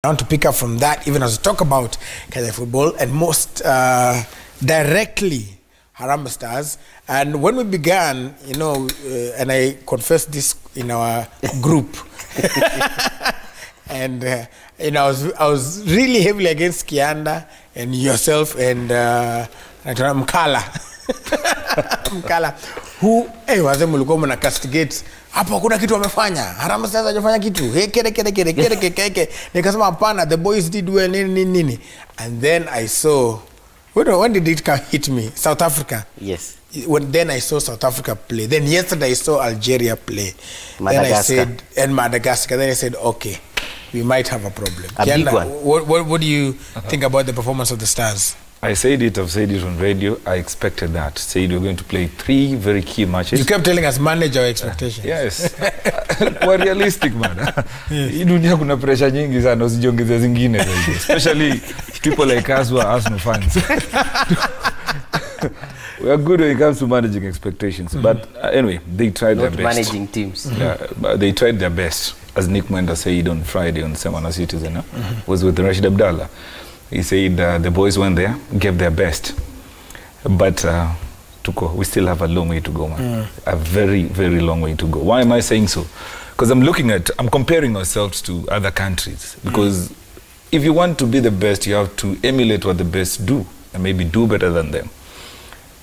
I want to pick up from that even as we talk about Kenya football and most directly Harambee Stars. And when we began, you know, and I confessed this in our group, and you know, I was really heavily against Kianda and yourself and Mkala. Mkala, who waze mulikuwa mna castigate hapo, kuna kitu wamefanya Harambee Stars hajafanya kitu kede nikasema hapana, the boys did well nini. And then I saw, when did it hit me? South Africa. Yes. Then I saw South Africa play. Then yesterday I saw Algeria play. Madagascar. Then I said, and Madagascar. Then I said, okay, we might have a problem. A big one. What do you think about the performance of the Stars? I said it, I've said it on radio. I expected that. Said we're going to play 3 very key matches. You kept telling us manage our expectations. Yes. We're realistic, man. Hii dunia kuna pressure nyingi sana, usijiongeze zingine zaidi. Especially people like us who are Arsenal fans. We are good when it comes to managing expectations. But anyway, they tried their best. Managing teams. Yeah, they tried their best. As Nick Mwenda said on Friday on Semana Citizen, was with Rashid Abdallah. He said the boys went there, gave their best. But we still have a long way to go, man. A very, very long way to go. Why am I saying so? Because I'm comparing ourselves to other countries. Because if you want to be the best, you have to emulate what the best do and maybe do better than them.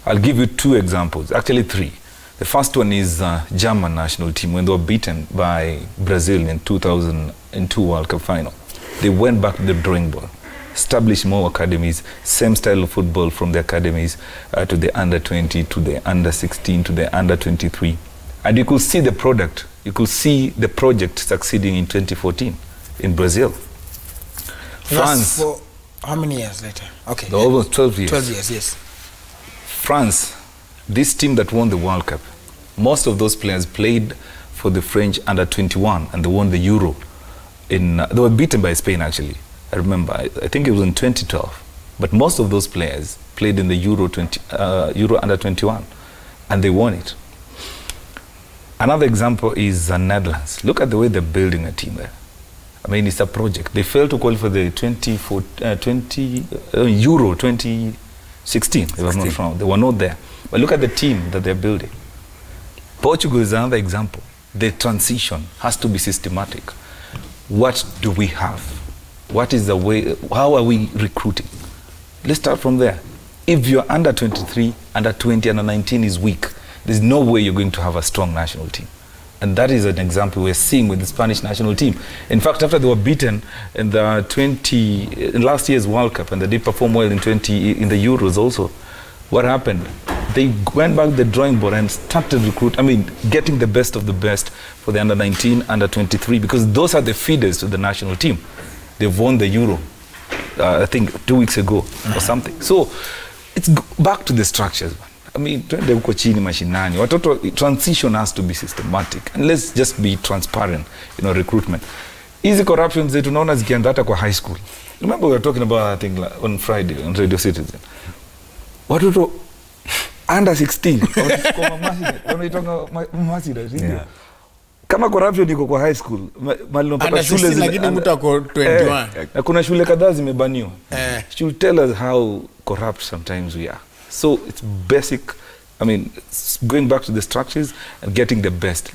I'll give you 2 examples, actually 3. The first one is German national team when they were beaten by Brazil in 2002 World Cup final. They went back to the drawing board, established more academies, same style of football from the academies to the under-20, to the under-16, to the under-23. And you could see the product, you could see the project succeeding in 2014 in Brazil. France. For how many years later? Okay. Almost 12 years. 12 years, yes. France, this team that won the World Cup, most of those players played for the French under-21 and they won the Euro. They were beaten by Spain, actually. I remember, I think it was in 2012. But most of those players played in the Euro under-21 and they won it. Another example is the Netherlands. Look at the way they're building a team there. I mean, it's a project. They failed to qualify for the Euro 2016, if I'm not wrong. They were not there. But look at the team that they're building. Portugal is another example. The transition has to be systematic. What do we have? What is the way, how are we recruiting? Let's start from there. If you're under 23, under 20, under 19 is weak, there's no way you're going to have a strong national team. And that is an example we're seeing with the Spanish national team. In fact, after they were beaten in in last year's World Cup, and they did perform well in the Euros also, what happened? They went back to the drawing board and started getting the best of the best for the under 19, under 23, because those are the feeders to the national team. They've won the Euro, I think 2 weeks ago or something. So it's back to the structures. I mean, transition has to be systematic. And let's just be transparent, recruitment. Easy corruption, they do not as kwa high school. Remember we were talking about, I think, on Friday on Radio Citizen. What under 16? Yeah. Kama corruption iko kwa high school, mpaka shule lakini mtu ako 21. Na kuna shule kadhaa zimebaniwa. Should tell us how corrupt sometimes we are. So it's basic, going back to the structures and getting the best.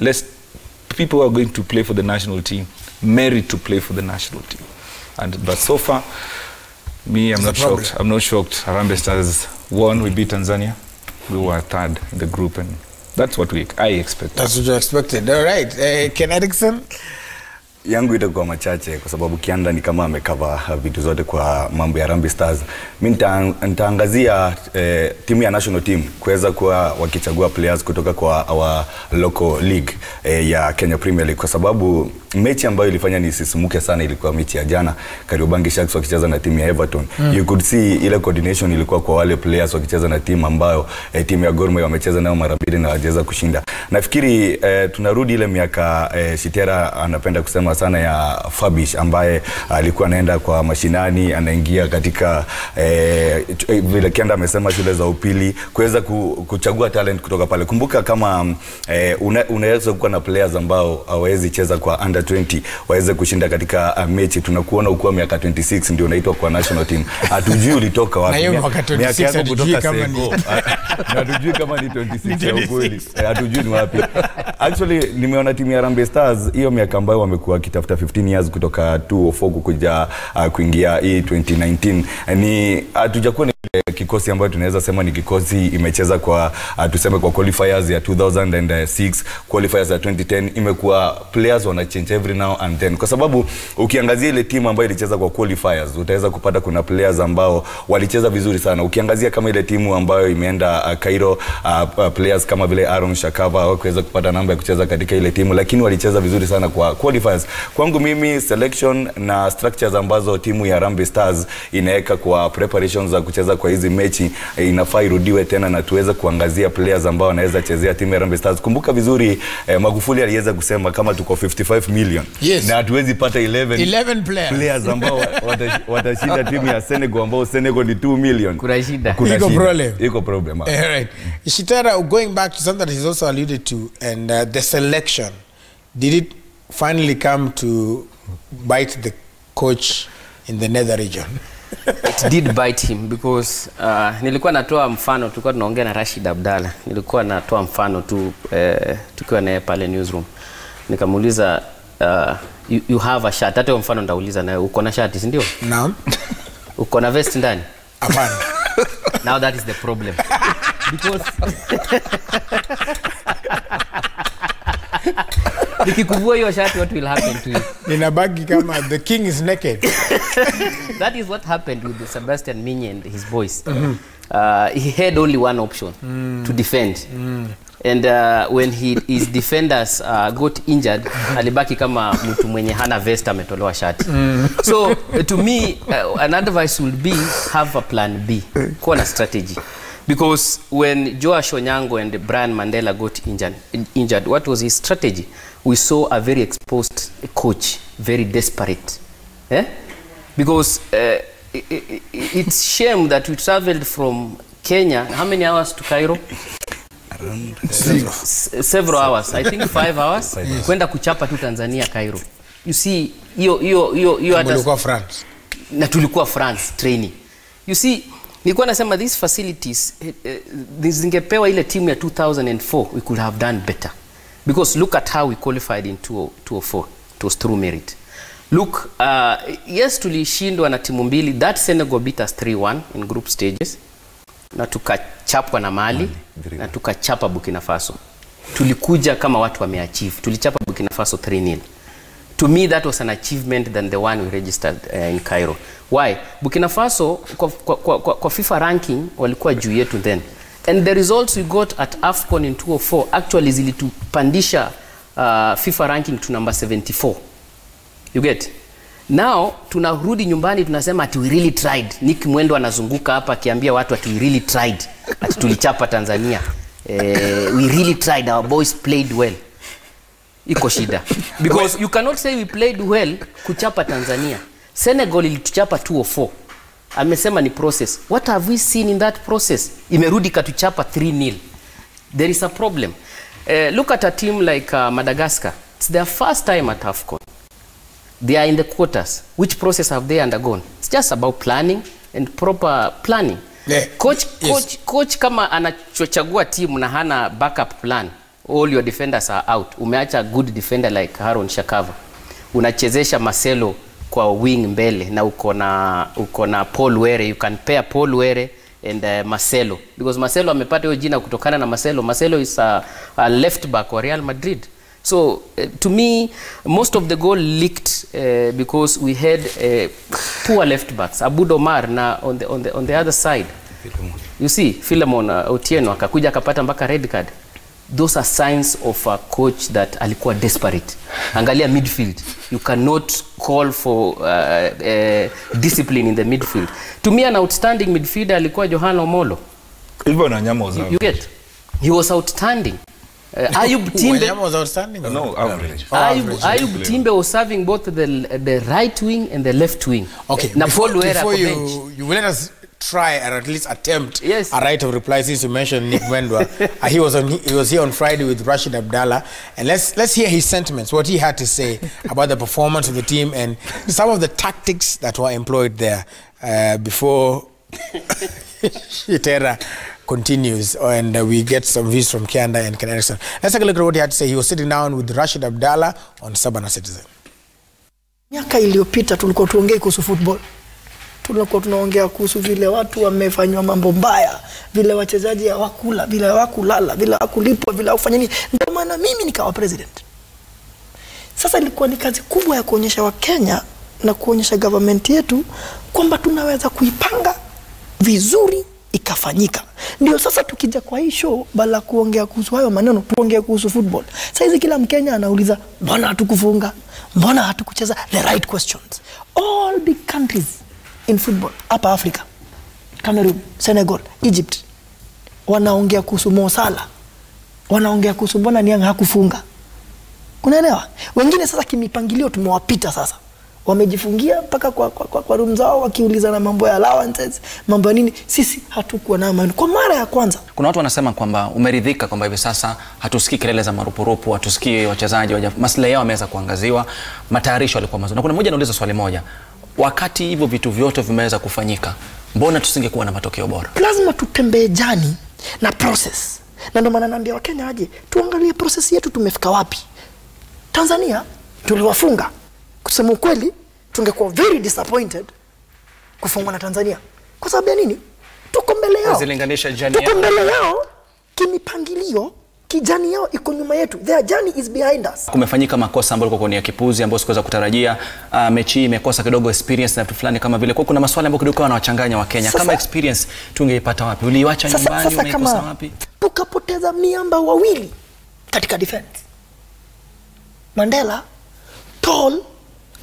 People who are going to play for the national team merit to play for the national team. But so far, I'm not shocked. I'm not shocked. Harambee Stars won. We beat Tanzania. We were 3rd in the group, and that's what I expected. That's what you expected. All right. Ken Erickson? Yangu itakuwa machache kwa sababu Kianda ni kama amekava vitu zote kwa mambo ya Harambee Stars. Mimi nitaangazia timu ya national team kuweza kuwa wakichagua players kutoka kwa our local league ya Kenya Premier League, kwa sababu mechi ambayo ilifanya nisisimuke sana ilikuwa mechi ya jana Kariobangi Sharks wakicheza na timu ya Everton. You could see ile coordination ilikuwa kwa wale players wakicheza na timu ambayo timu ya Gor Mahia wamecheza nayo mara mbili na hawajaweza kushinda. Nafikiri tunarudi ile miaka Shitera anapenda kusema mapema sana ya Fabish ambaye alikuwa anaenda kwa mashinani, anaingia katika vile Kianda amesema shule za upili, kuweza kuchagua talent kutoka pale. Kumbuka kama unaweza kuwa na players ambao hawezi cheza kwa under 20 waweze kushinda katika mechi. Tunakuona ukiwa miaka 26 ndio unaitwa kwa national team. Hatujui ulitoka wapi. Miaka yako kutoka Sego. Hatujui kama ni 26 ya ukweli. Hatujui ni wapi. Actually nimeona timu ya Harambee Stars hiyo miaka ambayo wamekuwa kitafuta 15 years kutoka 2004 kuja kuingia hii 2019. Ni hatujakuwa ni kikosi ambayo tunaweza sema ni kikosi imecheza kwa tuseme kwa qualifiers ya 2006, qualifiers ya 2010. Imekuwa players wana change every now and then, kwa sababu ukiangazia ile timu ambayo ilicheza kwa qualifiers utaweza kupata kuna players ambao walicheza vizuri sana. Ukiangazia kama ile timu ambayo imeenda Cairo, players kama vile Harambee hawakuweza kupata namba ya kucheza katika ile timu, lakini walicheza vizuri sana kwa qualifiers. Kwangu mimi selection na structures ambazo timu ya Harambee Stars inaweka kwa preparations za kucheza kwa hizi mechi inafaa irudiwe tena na tuweze kuangazia players ambao wanaweza chezea timu ya Harambee Stars. Kumbuka vizuri Magufuli aliweza kusema kama tuko 55 million na hatuwezi pata 11 players ambao watashinda timu ya Senegal ambao Senegal ni 2 million. Kuna shida. Iko problem. Right. Ishitara, going back to something that he's also alluded to, and the selection, did it finally come to bite the coach in the nether region? It did bite him because nilikuwa natoa mfano, tulikuwa tunaongea na Rashid.Abdallah, nilikuwa natoa mfano tu tukiwa naye pale newsroom, nikamuuliza you have a shirt, hata mfano ndauliza na uko na shirt, si ndio? Naam. Uko na vest ndani? Hapana. Now that is the problem. Because nikikuvua hiyo shati, what will happen to you? Ninabaki kama the king is naked. That is what happened with Sebastian Minye and his boys. He had only one option, to defend. And when his defenders got injured, alibaki kama mtu mwenye hana vest ametolewa shati. So to me, an advice will be have a plan B, kuwa na strategy. Because when Joash Onyango and Brian Mandela got injured, what was his strategy? We saw a very exposed coach, very desperate. Because it's shame that we traveled from Kenya, how many hours to Cairo? Several hours, I think 5 hours. Kwenda kuchapa tu Tanzania Cairo. You see, tulikuwa France. Na tulikuwa France training. You see, nilikuwa nasema these facilities zingepewa ile timu ya 2004, we could have done better. Because look at how we qualified in 2004. It was through merit. Look, yes, tulishindwa na timu mbili. That Senegal beat us 3-1 in group stages. Na tukachapwa na Mali, na tukachapa Burkina Faso. Tulikuja kama watu wameachieve. Tulichapa Burkina Faso 3-0. To me, that was an achievement than the one we registered in Cairo. Why? Burkina Faso, kwa FIFA ranking, walikuwa juu yetu then. And the results we got at AFCON in 2004 actually zilitupandisha FIFA ranking to number 74. You get? Now, tunarudi nyumbani tunasema ati we really tried. Nick Mwendo anazunguka hapa akiambia watu ati we really tried. Ati tulichapa Tanzania. We really tried, our boys played well. Iko shida. Because you cannot say we played well kuchapa Tanzania. Senegal ilituchapa 2004. Amesema ni process. What have we seen in that process? Imerudi katuchapa 3-0. There is a problem. Look at a team like Madagascar. It's their first time at AFCON. They are in the quarters. Which process have they undergone? It's just about planning and proper planning. Yeah. Coach kama anachochagua timu na hana backup plan, all your defenders are out. Umeacha a good defender like Haron Shakava. Unachezesha Marcelo kwa wing mbele na uko na Paul Were. You can pair Paul Were and Marcelo, because Marcelo amepata hiyo jina kutokana na Marcelo is a left back wa Real Madrid. So to me, most of the goal leaked because we had poor left backs. Abud Omar na on the other side. You see, Philemon Otieno akakuja akapata mpaka red card. Those are signs of a coach that alikuwa desperate. Angalia midfield. You cannot call for discipline in the midfield. To me, an outstanding midfielder alikuwa Johan Omolo. Hivyo na nyama uzao. You get? He was outstanding. Ayub Timbe. Wanyama was outstanding. No, average. Ayub Timbe was serving both the right wing and the left wing. Okay, Na before bench. you let us try or at least attempt Yes. a right of reply since you mentioned Nick Mwendwa. He was here on Friday with Rashid Abdallah, and let's hear his sentiments, what he had to say about the performance of the team and some of the tactics that were employed there before Shitera continues, and we get some views from Kianda and Ken Erickson. Let's take a look at what he had to say. He was sitting down with Rashid Abdallah on Sabana Citizen. Miaka iliyopita tulikuwa tuongee kuhusu football. Tulikuwa tunaongea kuhusu vile watu wamefanywa mambo mbaya, vile wachezaji hawakula, vile hawakulala, vile hawakulipwa, vile hawafanya nini. Ndio maana mimi nikawa president. Sasa ilikuwa ni kazi kubwa ya kuonyesha Wakenya na kuonyesha government yetu kwamba tunaweza kuipanga vizuri ikafanyika. Ndio sasa tukija kwa hii show bala kuongea kuhusu hayo maneno, tuongee kuhusu football. Sasa hizi kila Mkenya anauliza mbona hatukufunga? Mbona hatukucheza? The right questions. All big countries in football hapa Africa, Cameroon, Senegal, Egypt, wanaongea kuhusu Mo Salah. Wanaongea kuhusu mbona Niang hakufunga. Unaelewa? Wengine sasa kimipangilio tumewapita sasa. Wamejifungia mpaka kwa room zao wakiuliza na mambo ya allowances, mambo ya nini. Sisi hatukuwa na amani kwa mara ya kwanza. Kuna watu wanasema kwamba umeridhika kwamba hivi sasa hatusikii kelele za marupurupu, hatusikii wachezaji maslahi yao yameweza kuangaziwa, matayarisho yalikuwa mazuri. Na kuna mmoja anauliza swali moja, wakati hivyo vitu vyote vimeweza kufanyika, mbona tusingekuwa na matokeo bora? Lazima tutembee jani na process. Na ndio maana naambia Wakenya aje tuangalie process yetu tumefika wapi. Tanzania tuliwafunga. Kusema ukweli tungekuwa very disappointed kufungwa na Tanzania. Kwa sababu ya nini? Tuko mbele yao. Zilinganisha jani yao. Tuko mbele yao kimipangilio, kijani yao iko nyuma yetu. Their journey is behind us. Kumefanyika makosa ambayo kwa nia kipuzi ambayo sikuweza kutarajia. Mechi imekosa kidogo experience na vitu fulani kama vile. Kwa kuna maswali ambayo kidogo wanawachanganya Wakenya. Kama experience tungeipata wapi? Uliiacha nyumbani, umeikosa wapi? Tukapoteza miamba wawili katika defense. Mandela tall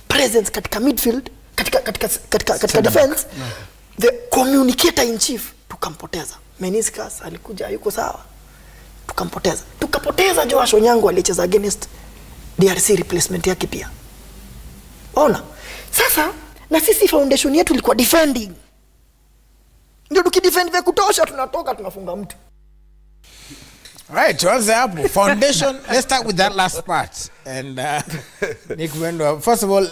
presence katika midfield, katika defense, the communicator in chief tukampoteza. Meniscus alikuja yuko sawa, tukampoteza. Tukapoteza Joash Onyango alicheza against DRC replacement yake pia. Ona sasa, na sisi foundation yetu ilikuwa defending. Ndio tukidefend vya kutosha tunatoka tunafunga mtu. Right, what's up? Foundation. Let's start with that last part. And Nick Mwendwa, first of all,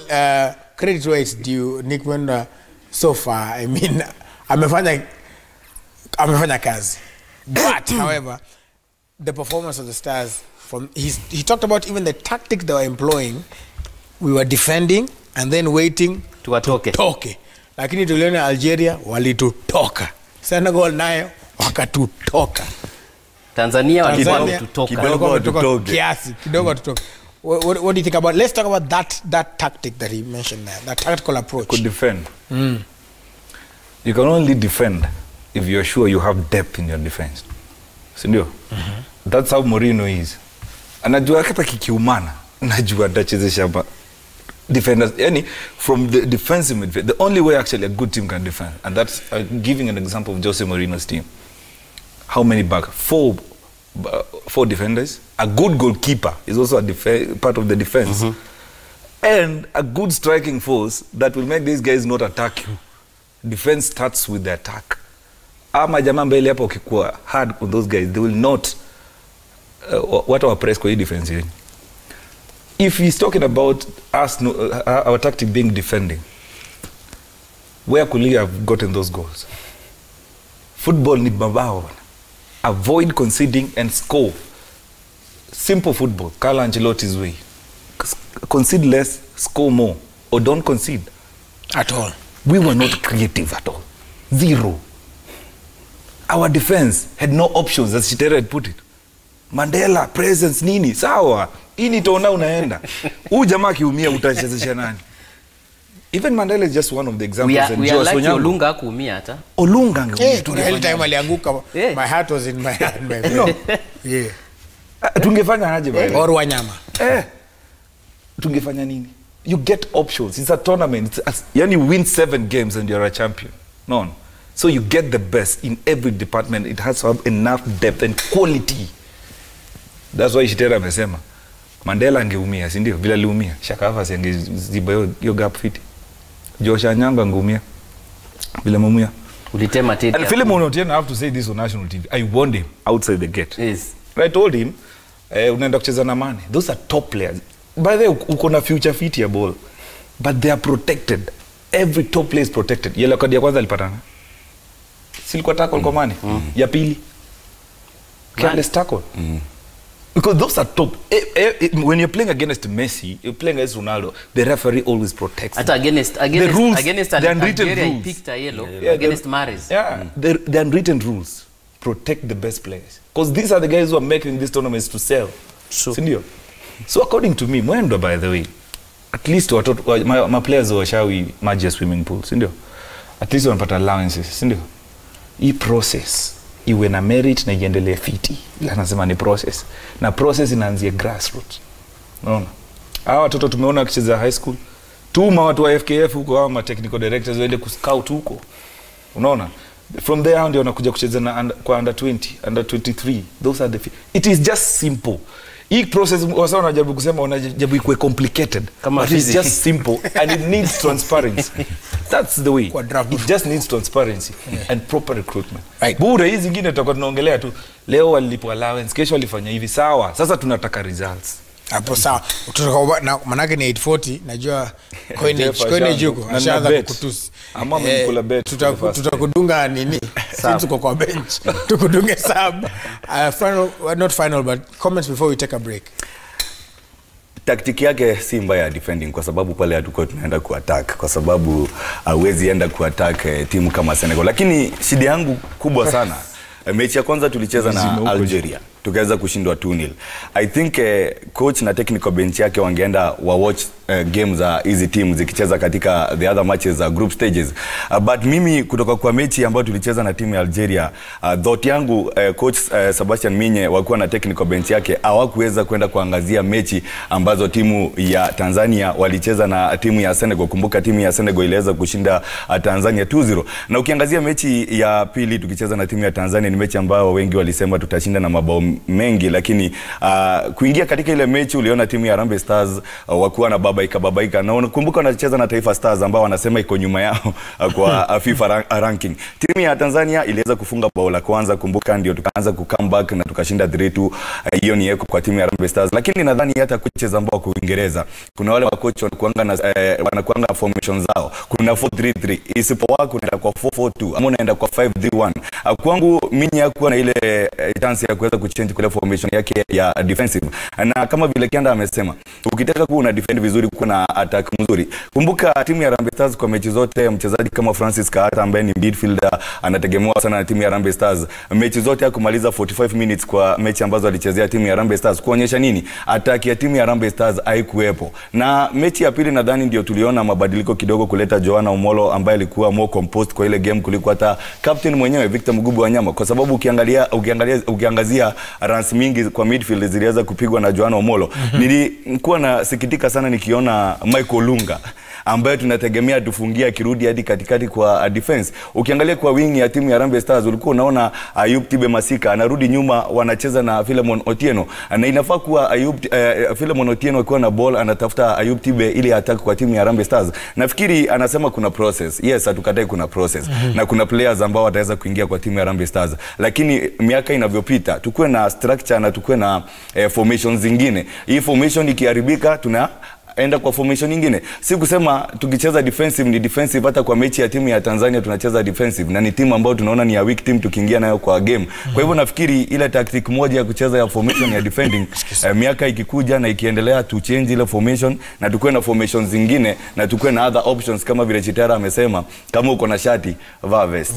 credit where it's due. Nick Mwendwa, so far, I mean, amefanya kazi. But, however, the performance of the Stars, he talked about even the tactics they were employing. We were defending and then waiting to toke. Lakini tuliona Algeria walitutoka. Senegal nayo wakatutoka. Tanzania walikuwa tutoka kiasi kidogo tutoka. What do you think about? Let's talk about that tactic that he mentioned there, that tactical approach. Could defend. You can only defend if you're sure you have depth in your defense. Sindio? That's how Mourinho is. Anajua kata kikiumana, najua atachezesha defenders. Yani from the defensive midfield, the only way actually a good team can defend, and that's giving an example of Jose Mourinho's team. How many back? Four defenders. A good goalkeeper is also a part of the defense. And a good striking force that will make these guys not attack you. Defense starts with the attack. Ama jamaa mbele hapo ukikuwa hard with those guys, they will not what our press kwa hii defense yenu. If he's talking about us, our tactic being defending, where could he have gotten those goals? Football ni mabao. Avoid conceding and score. Simple football. Carlo Ancelotti's way. Concede less, score more. Or don't concede. At all. We were not creative at all. Zero. Our defense had no options, as Shitera had put it. Mandela, presence, nini, sawa. Ini tona unaenda. Huyu jamaa kiumia utachezesha nani? Even Mandela is just one of the examples. We are like Olunga kuumia hata. Olunga angeumia. Every time alianguka, my heart was in my hand. No. Yeah. Tungefanya aje bwana? Or Wanyama. Tungefanya nini? You get options. It's a tournament. You only win 7 games and you're a champion. None. So you get the best in every department. It has to have enough depth and quality. That's why Shitera amesema Mandela angeumia, si ndio? Vile aliumia, Shaka Havas angeziba hiyo gap fit. Josh Anyanga angeumia. Vile mumia. Ulitema tete. And Philemon Otieno, I have to say this on national TV. I warned him outside the gate. Yes. I told him, unaenda kucheza na Mane. Those are top players. By the way, uko na future fit ya ball. But they are protected. Every top player is protected. Yellow card ya kwanza alipatana. Silikuwa tackle kwa Mane. Ya pili. Careless tackle. Because those are top. When you're playing against Messi, you're playing against Ronaldo, the referee always protects. Hata against the rules, the unwritten Algeria, rules. he picked a yellow against Mahrez. Yeah, the unwritten rules protect the best players. Because these are the guys who are making these tournaments to sell. Sindio? So according to me, Mwendo, by the way, at least my players who are maji swimming pool, sindio? At least wanapata allowances, sindio? Hii process iwe na merit na iendelee fiti. Anasema ni process. Na process inaanzia grassroots. Unaona? Hawa watoto tumeona wakicheza high school. Tuma watu wa FKF huko ama technical directors waende kuscout huko. Unaona? From there ndio wanakuja kucheza na kwa under 20, under 23. Those are the it is just simple. Hii process wasa wanajaribu kusema wanajaribu ikuwe complicated. But it's just simple and it needs transparency. That's the way. It just needs transparency and proper recruitment. Right. Bure hizi zingine tutakuwa tunaongelea tu. Leo walilipo allowance, kesho walifanya hivi, sawa. Sasa tunataka results. Hapo sawa. Na manake ni 840, najua coinage huko. Ashaanza kukutusi. Ama mkula bet. Tutakudunga nini? Sisi tuko kwa bench. Tukudunge sub. Not final, but comments before we take a break. Taktiki yake si mbaya defending kwa sababu pale hatuko tunaenda kuattack kwa sababu hauwezi enda kuattack timu kama Senegal. Lakini shida yangu kubwa sana mechi ya kwanza tulicheza na Algeria tukaweza kushindwa 2-0. I think coach na technical bench yake wangeenda wa watch games za hizi teams zikicheza katika the other matches za group stages. But mimi kutoka kwa mechi ambayo tulicheza na timu ya Algeria, thought yangu coach Sebastian Minye wakuwa na technical bench yake hawakuweza kwenda kuangazia mechi ambazo timu ya Tanzania walicheza na timu ya Senegal. Kumbuka timu ya Senegal iliweza kushinda Tanzania 2-0. Na ukiangazia mechi ya pili tukicheza na timu ya Tanzania ni mechi ambayo wengi walisema tutashinda na mabao mengi, lakini kuingia katika ile mechi uliona timu ya Harambee Stars wakuwa na babaika na unakumbuka wanacheza na Taifa Stars ambao wanasema iko nyuma yao kwa FIFA ranking. Timu ya Tanzania iliweza kufunga bao la kwanza, kumbuka ndio tukaanza come back na tukashinda 3-2. Hiyo ni yeko kwa timu ya Harambee Stars, lakini nadhani hata coaches ambao kwa Uingereza kuna wale coach wanakuanga formations zao, kuna 4-3-3 isipokuwa unaenda kwa 4-4-2 ama unaenda kwa 5-3-1. Kwangu mimi hakuwa na ile chance ya kuweza kuchange kule formation yake ya defensive, na kama vile Kianda amesema ukitaka kuwa una defend vizuri kuna attack mzuri. Kumbuka timu ya Harambee Stars kwa mechi zote mchezaji kama Francis Kaata ambaye ni midfielder anategemewa sana na timu ya Harambee Stars. Mechi zote hakumaliza 45 minutes kwa mechi ambazo alichezea timu ya Harambee Stars, kuonyesha nini attack ya timu ya Harambee Stars haikuwepo. Na mechi ya pili nadhani ndio tuliona mabadiliko kidogo kuleta Joanna Omolo ambaye alikuwa more composed kwa ile game kuliko hata captain mwenyewe Victor Mugubu Wanyama, kwa sababu ukiangazia runs mingi kwa midfield ziliweza kupigwa na Joanna Omolo. Nilikuwa nasikitika sana nikiona Michael Lunga ambaye tunategemea tufungia kirudi hadi katikati kwa defense. Ukiangalia kwa wing ya timu ya Harambee Stars ulikuwa unaona Ayub Tibe Masika anarudi nyuma, wanacheza na Philemon Otieno, na inafaa kuwa Philemon Otieno akiwa na ball anatafuta Ayub Tibe ili attack kwa timu ya Harambee Stars. Nafikiri anasema kuna process. Yes, hatukatai kuna process. Na kuna players ambao wataweza kuingia kwa timu ya Harambee Stars. Lakini miaka inavyopita tukue na structure na tukue na formations zingine. Hii formation ikiharibika enda kwa formation nyingine. Si kusema tukicheza defensive ni defensive, hata kwa mechi ya timu ya Tanzania tunacheza defensive na ni timu ambayo tunaona ni ya weak team tukiingia nayo kwa game. Kwa hivyo nafikiri ile tactic moja ya kucheza ya formation ya defending miaka ikikuja na ikiendelea tu change ile formation na tukue na formations zingine na tukue na other options kama vile Chitara amesema, kama uko na shati vaa vest.